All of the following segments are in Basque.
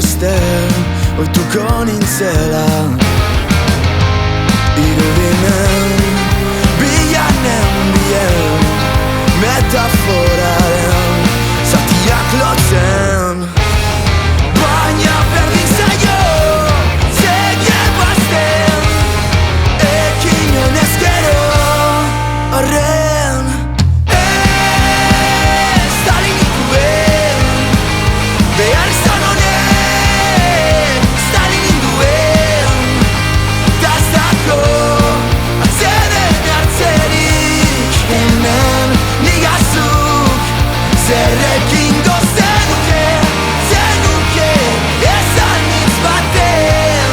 beste ohituko nintzela. Irudimen bilanen bien metaforaren zatiak lotzen, baina berdin zaio segiegoazten ekin honezkero horren. Ez da linituen behar izan honek, ez da lininduen tazako atzeden hartzerik. Hemen nigazuk zerrekin gozenuke, zenuke ezan hitz baten.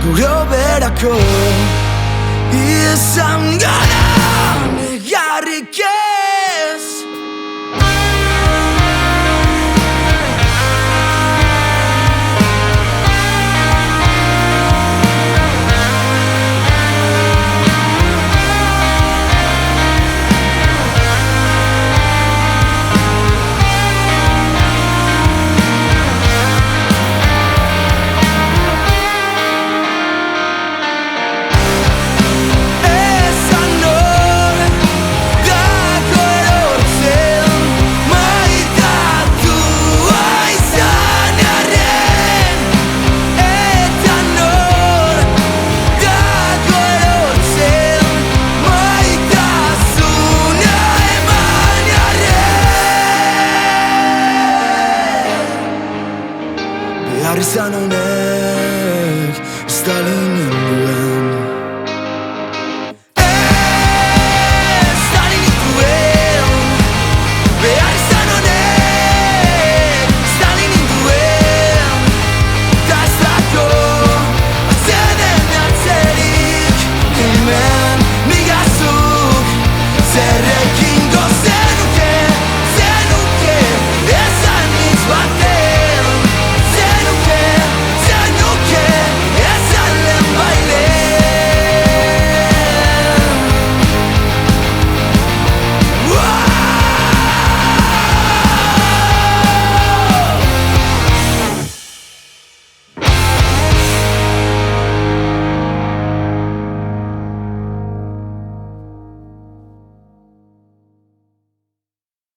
Gure berako izan gara negarrik ez. Behar izan honek ez da